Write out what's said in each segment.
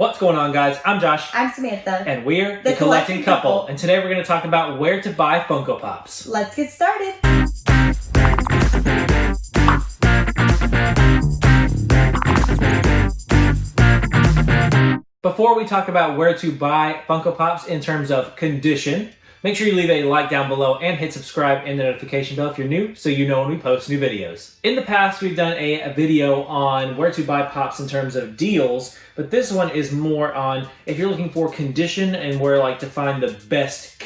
What's going on, guys? I'm Josh. I'm Samantha. And we're the Collecting Couple. And today we're going to talk about where to buy Funko Pops. Let's get started. Before we talk about where to buy Funko Pops in terms of condition, make sure you leave a like down below and hit subscribe and the notification bell if you're new so you know when we post new videos. In the past, we've done a video on where to buy Pops in terms of deals, but this one is more on if you're looking for condition and where to find the best,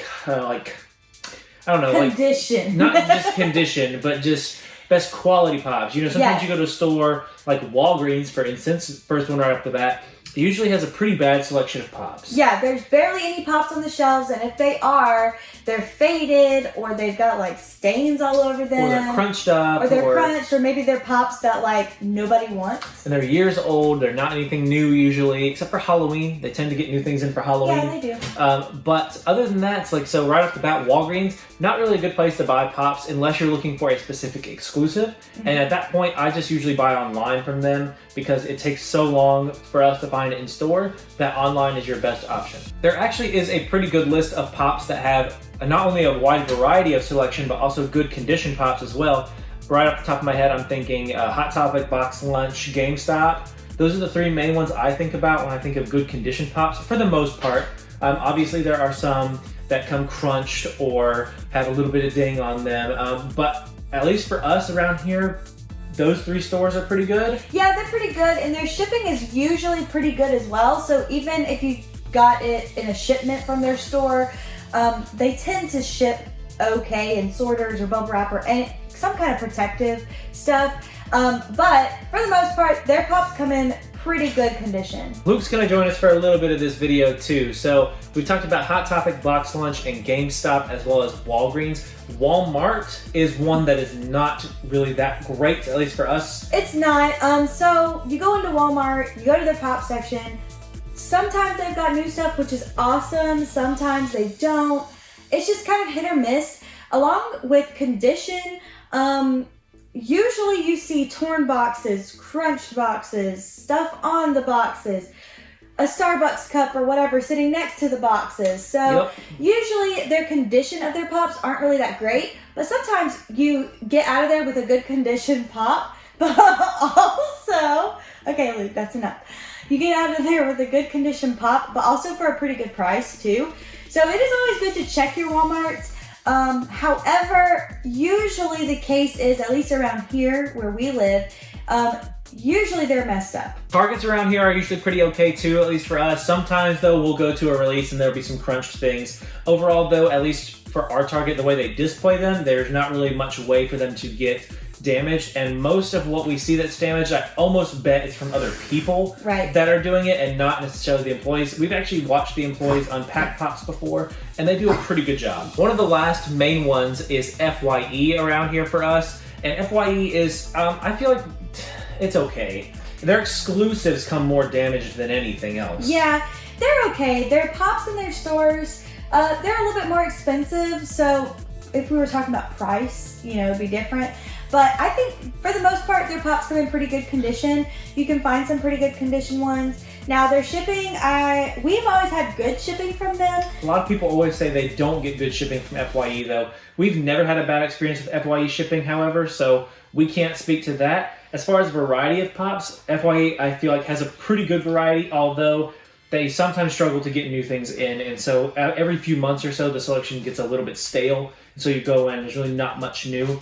Condition. Not just condition, but just best quality Pops. You know, sometimes you go to a store like Walgreens, for instance, first one right off the bat, it usually has a pretty bad selection of Pops. Yeah, there's barely any Pops on the shelves, and if they are, they're faded, or they've got stains all over them. Or they're crunched up. Or they're crunched, or maybe they're Pops that nobody wants. And they're years old, they're not anything new usually, except for Halloween. They tend to get new things in for Halloween. Yeah, they do. But other than that, it's so right off the bat, Walgreens, not really a good place to buy Pops unless you're looking for a specific exclusive. Mm-hmm. And at that point, I just usually buy online from them because it takes so long for us to find it in store that online is your best option. There actually is a pretty good list of Pops that have not only a wide variety of selection, but also good condition Pops as well. Right off the top of my head, I'm thinking Hot Topic, Box Lunch, GameStop. Those are the three main ones I think about when I think of good condition Pops, for the most part. Obviously, there are some that come crunched or have a little bit of ding on them, but at least for us around here, those three stores are pretty good. Yeah, they're pretty good, and their shipping is usually pretty good as well. So even if you got it in a shipment from their store, they tend to ship okay in sorters or bubble wrap or some kind of protective stuff. But for the most part, their Pops come in pretty good condition. Luke's gonna join us for a little bit of this video too. So we talked about Hot Topic, Box Lunch, and GameStop, as well as Walgreens. Walmart is one that is not really that great, at least for us. It's not. So you go into Walmart, you go to their Pop section. Sometimes they've got new stuff, which is awesome. Sometimes they don't. It's just kind of hit or miss. Along with condition, usually you see torn boxes, crunched boxes, stuff on the boxes, a Starbucks cup or whatever sitting next to the boxes. So usually their condition of their Pops aren't really that great, but sometimes you get out of there with a good condition Pop, but also, okay Luke, that's enough. You get out of there with a good condition Pop, but also for a pretty good price too. So it is always good to check your Walmarts. However, usually the case is, at least around here where we live, usually they're messed up. Targets around here are usually pretty okay too, at least for us. Sometimes though, we'll go to a release and there'll be some crunched things. Overall though, at least for our Target, the way they display them, there's not really much way for them to get damaged, and most of what we see that's damaged, I almost bet it's from other people that are doing it and not necessarily the employees. We've actually watched the employees unpack Pops before, and they do a pretty good job. One of the last main ones is FYE around here for us, and FYE is, I feel like it's okay. Their exclusives come more damaged than anything else. Yeah, they're okay. Their Pops in their stores, they're a little bit more expensive, so if we were talking about price, it'd be different. But I think for the most part, their Pops come in pretty good condition. You can find some pretty good condition ones. Now their shipping, we've always had good shipping from them. A lot of people always say they don't get good shipping from FYE though. We've never had a bad experience with FYE shipping, however, so we can't speak to that. As far as variety of Pops, FYE I feel like has a pretty good variety, although they sometimes struggle to get new things in, and so every few months or so the selection gets a little bit stale, and so you go in, there's really not much new.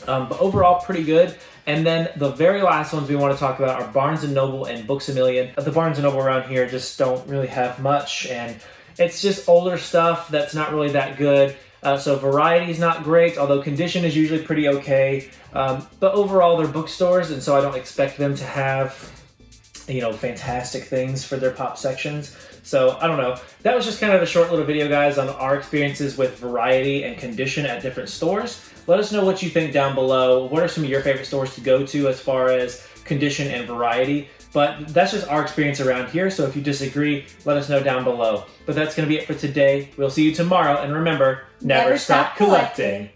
But overall, pretty good. And then the very last ones we want to talk about are Barnes & Noble and Books A Million. The Barnes & Noble around here just don't really have much, and it's just older stuff that's not really that good. So variety is not great, although condition is usually pretty okay. But overall, they're bookstores, and so I don't expect them to have, fantastic things for their Pop sections. So I don't know. That was just kind of a short little video, guys, on our experiences with variety and condition at different stores. Let us know what you think down below. What are some of your favorite stores to go to as far as condition and variety? But that's just our experience around here, so if you disagree, let us know down below. But that's going to be it for today. We'll see you tomorrow, and remember, never stop collecting.